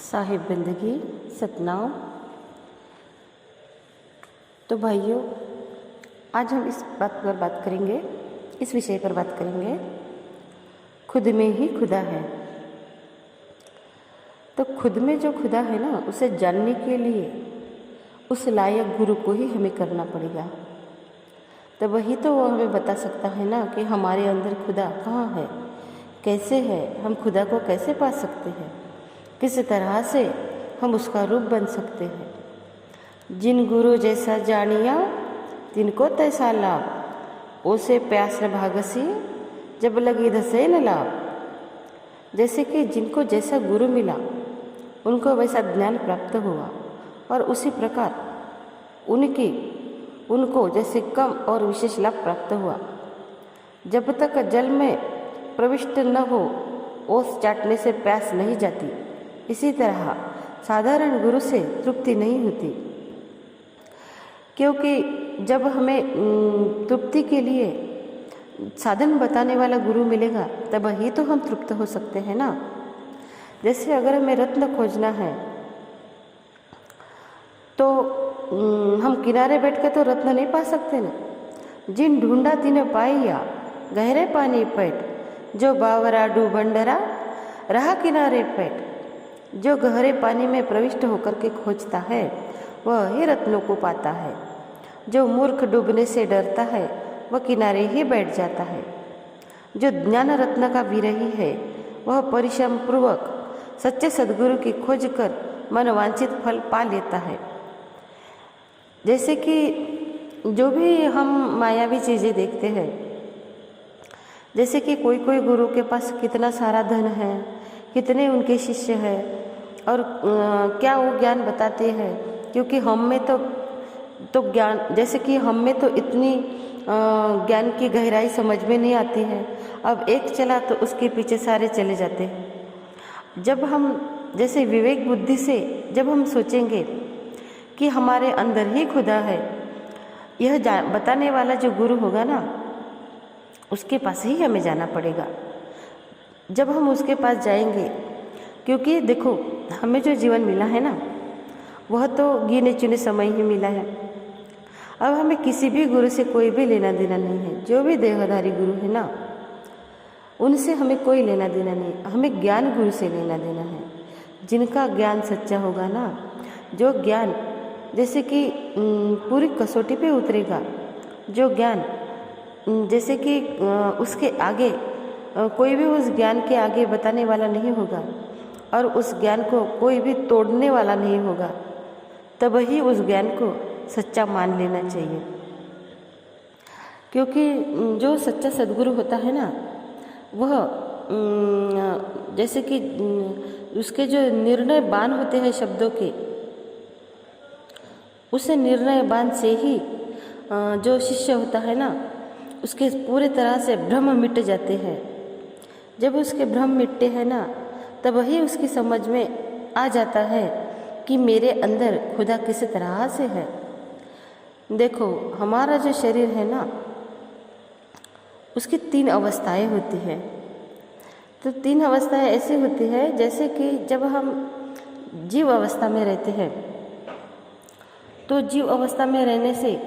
साहिब बंदगी सतनाम। तो भाइयों, आज हम इस बात पर बात करेंगे, इस विषय पर बात करेंगे, खुद में ही खुदा है। तो खुद में जो खुदा है ना, उसे जानने के लिए उस लायक गुरु को ही हमें करना पड़ेगा। तो वही तो वो हमें बता सकता है ना कि हमारे अंदर खुदा कहाँ है, कैसे है, हम खुदा को कैसे पा सकते हैं, किस तरह से हम उसका रूप बन सकते हैं। जिन गुरु जैसा जानिया तिनको तैसा लाभ, ओसे प्यास न भागसी जब लगी धसे न लाभ। जैसे कि जिनको जैसा गुरु मिला उनको वैसा ज्ञान प्राप्त हुआ, और उसी प्रकार उनको जैसे कम और विशेष लाभ प्राप्त हुआ। जब तक जल में प्रविष्ट न हो ओस चाटने से प्यास नहीं जाती, इसी तरह साधारण गुरु से तृप्ति नहीं होती। क्योंकि जब हमें तृप्ति के लिए साधन बताने वाला गुरु मिलेगा तब ही तो हम तृप्त हो सकते हैं ना। जैसे अगर हमें रत्न खोजना है तो हम किनारे बैठ के तो रत्न नहीं पा सकते ना। जिन ढूंढा तिने पाइया गहरे पानी पैठ, जो बावरा डूबंडरा रहा किनारे पैठ। जो गहरे पानी में प्रविष्ट होकर के खोजता है वह ही रत्नों को पाता है। जो मूर्ख डूबने से डरता है वह किनारे ही बैठ जाता है। जो ज्ञान रत्न का विरही है वह परिश्रम पूर्वक सच्चे सद्गुरु की खोज कर मनवांछित फल पा लेता है। जैसे कि जो भी हम मायावी चीज़ें देखते हैं, जैसे कि कोई गुरु के पास कितना सारा धन है, कितने उनके शिष्य हैं, और क्या वो ज्ञान बताते हैं। क्योंकि हम में तो ज्ञान, जैसे कि हम में तो इतनी ज्ञान की गहराई समझ में नहीं आती है। अब एक चला तो उसके पीछे सारे चले जाते हैं। जब हम जैसे विवेक बुद्धि से जब हम सोचेंगे कि हमारे अंदर ही खुदा है, यह बताने वाला जो गुरु होगा ना, उसके पास ही हमें जाना पड़ेगा। जब हम उसके पास जाएंगे, क्योंकि देखो हमें जो जीवन मिला है ना वह तो गिने चुने समय ही मिला है। अब हमें किसी भी गुरु से कोई भी लेना देना नहीं है। जो भी देहधारी गुरु है ना, उनसे हमें कोई लेना देना नहीं, हमें ज्ञान गुरु से लेना देना है। जिनका ज्ञान सच्चा होगा ना, जो ज्ञान जैसे कि पूरी कसौटी पे उतरेगा, जो ज्ञान जैसे कि उसके आगे कोई भी उस ज्ञान के आगे बताने वाला नहीं होगा, और उस ज्ञान को कोई भी तोड़ने वाला नहीं होगा, तब ही उस ज्ञान को सच्चा मान लेना चाहिए। क्योंकि जो सच्चा सद्गुरु होता है ना, वह जैसे कि उसके जो निर्णय बाण होते हैं शब्दों के, उसे निर्णय बाण से ही जो शिष्य होता है ना, उसके पूरे तरह से भ्रम मिट जाते हैं। जब उसके भ्रम मिटते हैं ना, तब ही उसकी समझ में आ जाता है कि मेरे अंदर खुदा किस तरह से है। देखो हमारा जो शरीर है ना, उसकी 3 अवस्थाएं होती हैं। तो 3 अवस्थाएं ऐसी होती है, जैसे कि जब हम जीव अवस्था में रहते हैं, तो जीव अवस्था में रहने से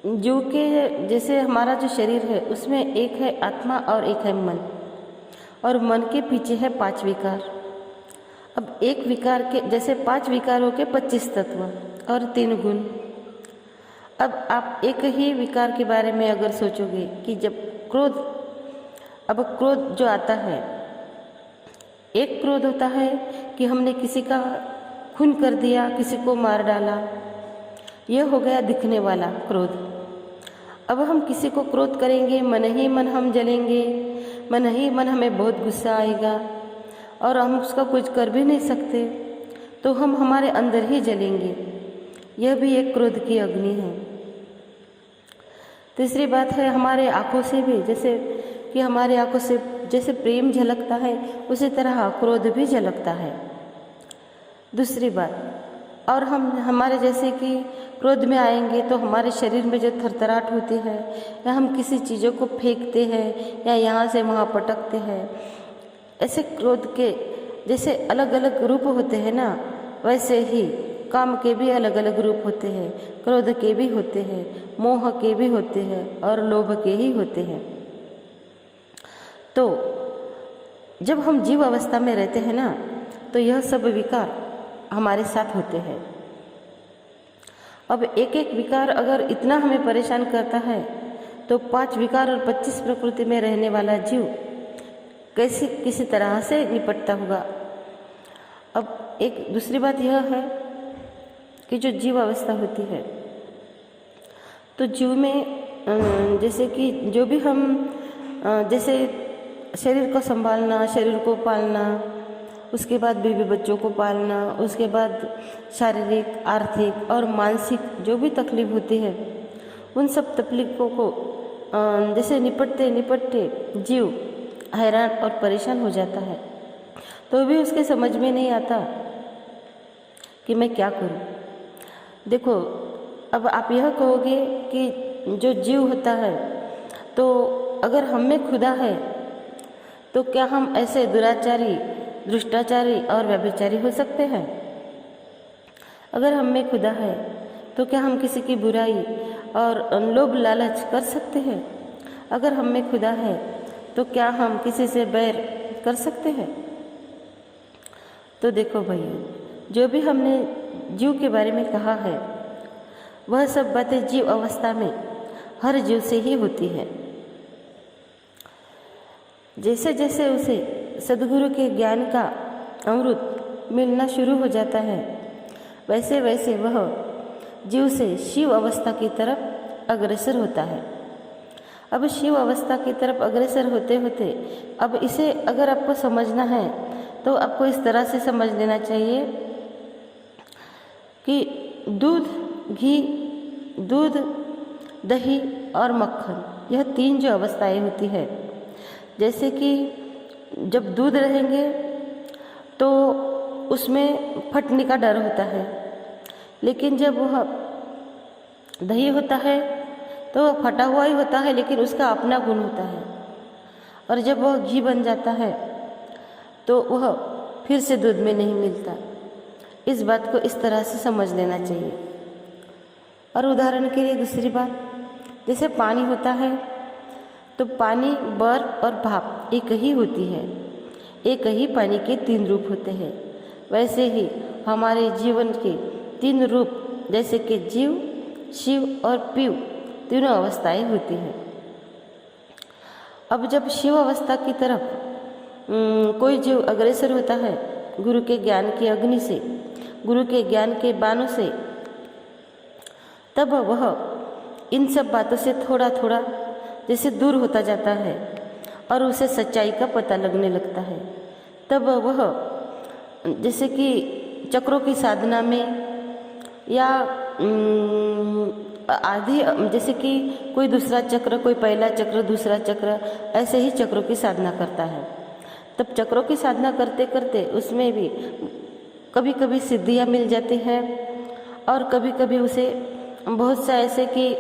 जीव के जैसे हमारा जो शरीर है उसमें एक है आत्मा और एक है मन, और मन के पीछे है 5 विकार। अब एक विकार के जैसे 5 विकारों के 25 तत्व और 3 गुण। अब आप एक ही विकार के बारे में अगर सोचोगे कि जब क्रोध, अब क्रोध जो आता है, एक क्रोध होता है कि हमने किसी का खून कर दिया, किसी को मार डाला, यह हो गया दिखने वाला क्रोध। अब हम किसी को क्रोध करेंगे, मन ही मन हम जलेंगे, मन ही मन हमें बहुत गुस्सा आएगा और हम उसका कुछ कर भी नहीं सकते, तो हम हमारे अंदर ही जलेंगे। यह भी एक क्रोध की अग्नि है। तीसरी बात है हमारे आँखों से भी, जैसे कि हमारे आँखों से जैसे प्रेम झलकता है उसी तरह क्रोध भी झलकता है। दूसरी बात, और हम हमारे जैसे कि क्रोध में आएंगे तो हमारे शरीर में जो थरथराहट होती है, या हम किसी चीज़ों को फेंकते हैं या यहाँ से वहाँ पटकते हैं, ऐसे क्रोध के जैसे अलग अलग रूप होते हैं ना, वैसे ही काम के भी अलग अलग रूप होते हैं, क्रोध के भी होते हैं, मोह के भी होते हैं और लोभ के ही होते हैं। तो जब हम जीव अवस्था में रहते हैं ना, तो यह सब विकार हमारे साथ होते हैं। अब एक एक विकार अगर इतना हमें परेशान करता है, तो 5 विकार और 25 प्रकृति में रहने वाला जीव कैसी किसी तरह से निपटता होगा। अब एक दूसरी बात यह है कि जो जीव अवस्था होती है, तो जीव में जैसे कि जो भी हम जैसे शरीर को संभालना, शरीर को पालना, उसके बाद बीवी बच्चों को पालना, उसके बाद शारीरिक, आर्थिक और मानसिक जो भी तकलीफ होती है, उन सब तकलीफों को जैसे निपटते निपटते जीव हैरान और परेशान हो जाता है। तो भी उसके समझ में नहीं आता कि मैं क्या करूं। देखो, अब आप यह कहोगे कि जो जीव होता है, तो अगर हम में खुदा है, तो क्या हम ऐसे दुराचारी, दुष्टाचारी और व्यभिचारी हो सकते हैं? अगर हम में खुदा है, तो क्या हम किसी की बुराई और लोभ लालच कर सकते हैं? अगर हम में खुदा है, तो क्या हम किसी से बैर कर सकते हैं? तो देखो भैया, जो भी हमने जीव के बारे में कहा है, वह सब बातें जीव अवस्था में हर जीव से ही होती है। जैसे जैसे उसे सद्गुरु के ज्ञान का अमृत मिलना शुरू हो जाता है, वैसे वैसे वह जीव से शिव अवस्था की तरफ अग्रसर होता है। अब शिव अवस्था की तरफ अग्रसर होते होते, अब इसे अगर आपको समझना है, तो आपको इस तरह से समझ लेना चाहिए कि दूध, दही और मक्खन, यह 3 जो अवस्थाएं होती है, जैसे कि जब दूध रहेंगे तो उसमें फटने का डर होता है, लेकिन जब वह दही होता है तो वह फटा हुआ ही होता है, लेकिन उसका अपना गुण होता है। और जब वह घी बन जाता है तो वह फिर से दूध में नहीं मिलता। इस बात को इस तरह से समझ लेना चाहिए। और उदाहरण के लिए दूसरी बात, जैसे पानी होता है, तो पानी, बर्फ और भाप एक ही होती है, एक ही पानी के 3 रूप होते हैं। वैसे ही हमारे जीवन के 3 रूप, जैसे कि जीव, शिव और पीव, तीनों अवस्थाएं होती हैं। अब जब शिव अवस्था की तरफ कोई जीव अग्रसर होता है, गुरु के ज्ञान की अग्नि से, गुरु के ज्ञान के बाणों से, तब वह इन सब बातों से थोड़ा थोड़ा जैसे दूर होता जाता है और उसे सच्चाई का पता लगने लगता है। तब वह जैसे कि चक्रों की साधना में या आदि, जैसे कि कोई दूसरा चक्र, कोई पहला चक्र, दूसरा चक्र, ऐसे ही चक्रों की साधना करता है। तब चक्रों की साधना करते करते उसमें भी कभी कभी सिद्धियां मिल जाती हैं और कभी कभी उसे बहुत सा ऐसे कि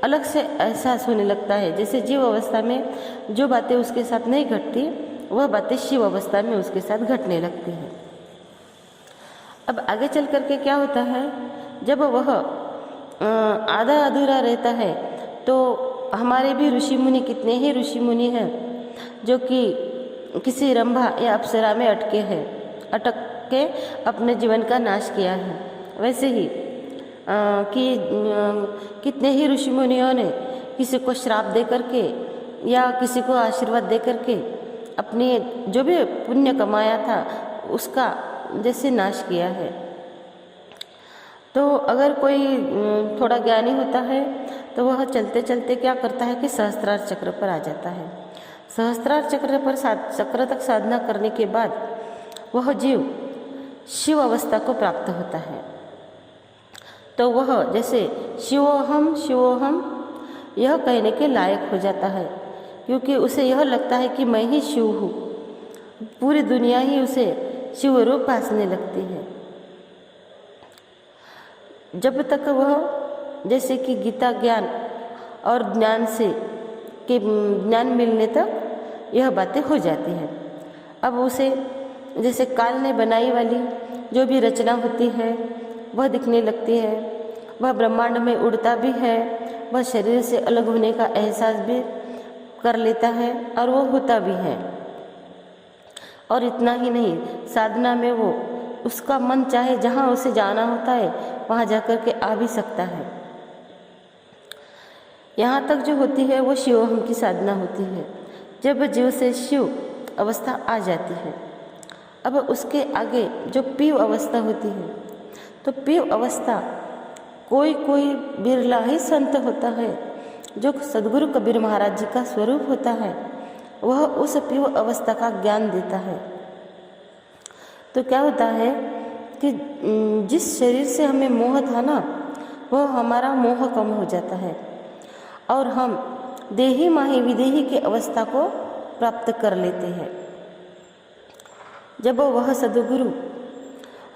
अलग से एहसास होने लगता है, जैसे जीव अवस्था में जो बातें उसके साथ नहीं घटती, वह बातें शिव अवस्था में उसके साथ घटने लगती हैं। अब आगे चल करके क्या होता है, जब वह आधा अधूरा रहता है, तो हमारे भी ऋषि मुनि, कितने ही ऋषि मुनि हैं जो कि किसी रंभा या अप्सरा में अटक के अपने जीवन का नाश किया है। वैसे ही कितने ही ऋषि मुनियों ने किसी को श्राप दे करके या किसी को आशीर्वाद दे करके अपने जो भी पुण्य कमाया था उसका जैसे नाश किया है। तो अगर कोई थोड़ा ज्ञानी होता है तो वह चलते चलते क्या करता है कि सहस्त्रार चक्र पर आ जाता है। सहस्त्रार चक्र पर चक्र तक साधना करने के बाद वह जीव शिव अवस्था को प्राप्त होता है। तो वह जैसे शिवोहम शिवोहम यह कहने के लायक हो जाता है, क्योंकि उसे यह लगता है कि मैं ही शिव हूँ। पूरी दुनिया ही उसे शिव रूप भासने लगती है। जब तक वह जैसे कि गीता ज्ञान और ज्ञान से के ज्ञान मिलने तक यह बातें हो जाती हैं। अब उसे जैसे काल ने बनाई वाली जो भी रचना होती है वह दिखने लगती है, वह ब्रह्मांड में उड़ता भी है, वह शरीर से अलग होने का एहसास भी कर लेता है और वो होता भी है। और इतना ही नहीं, साधना में वो उसका मन चाहे जहाँ उसे जाना होता है वहाँ जाकर के आ भी सकता है। यहाँ तक जो होती है वो शिवोहम की साधना होती है, जब जीव से शिव अवस्था आ जाती है। अब उसके आगे जो पीव अवस्था होती है, तो पीव अवस्था कोई कोई बिरला ही संत होता है जो सदगुरु कबीर महाराज जी का स्वरूप होता है, वह उस पीव अवस्था का ज्ञान देता है। तो क्या होता है कि जिस शरीर से हमें मोह था ना, वह हमारा मोह कम हो जाता है और हम देही माही विदेही की अवस्था को प्राप्त कर लेते हैं। जब वह सद्गुरु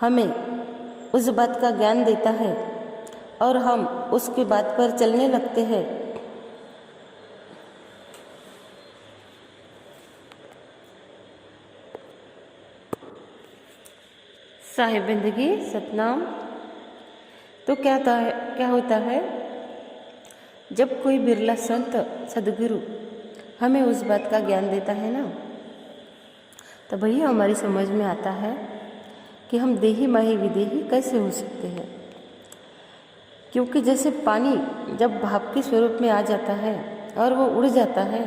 हमें उस बात का ज्ञान देता है और हम उसकी बात पर चलने लगते हैं, साहिब बंदगी सतनाम। तो क्या होता है जब कोई बिरला संत सदगुरु हमें उस बात का ज्ञान देता है ना, तब वही हमारी समझ में आता है कि हम देही माही विदेही कैसे हो सकते हैं। क्योंकि जैसे पानी जब भाप के स्वरूप में आ जाता है और वो उड़ जाता है,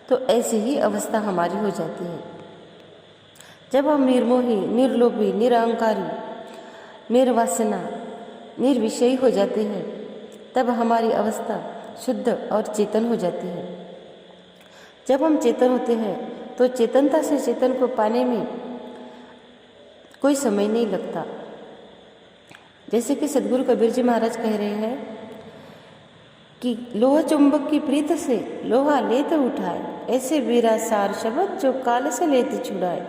तो ऐसी ही अवस्था हमारी हो जाती है। जब हम निर्मोही, निर्लोभी, निरहंकारी, निर्वासना, निर्विषयी हो जाते हैं, तब हमारी अवस्था शुद्ध और चेतन हो जाती है। जब हम चेतन होते हैं तो चेतनता से चेतन को पाने में कोई समय नहीं लगता। जैसे कि सदगुरु कबीर जी महाराज कह रहे हैं कि लोहा चुंबक की प्रीत से लोहा लेते उठाए, ऐसे वीरा सार शब्द जो काल से लेते छुड़ाए।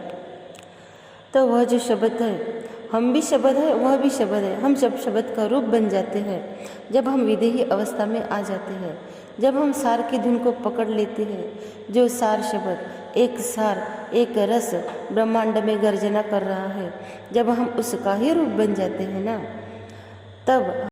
तो वह जो शब्द है, हम भी शब्द है, वह भी शब्द है, हम जब शब्द का रूप बन जाते हैं, जब हम विदेही अवस्था में आ जाते हैं, जब हम सार की धुन को पकड़ लेते हैं, जो सार शब्द एक सार एक रस ब्रह्मांड में गर्जना कर रहा है, जब हम उसका ही रूप बन जाते हैं ना, तब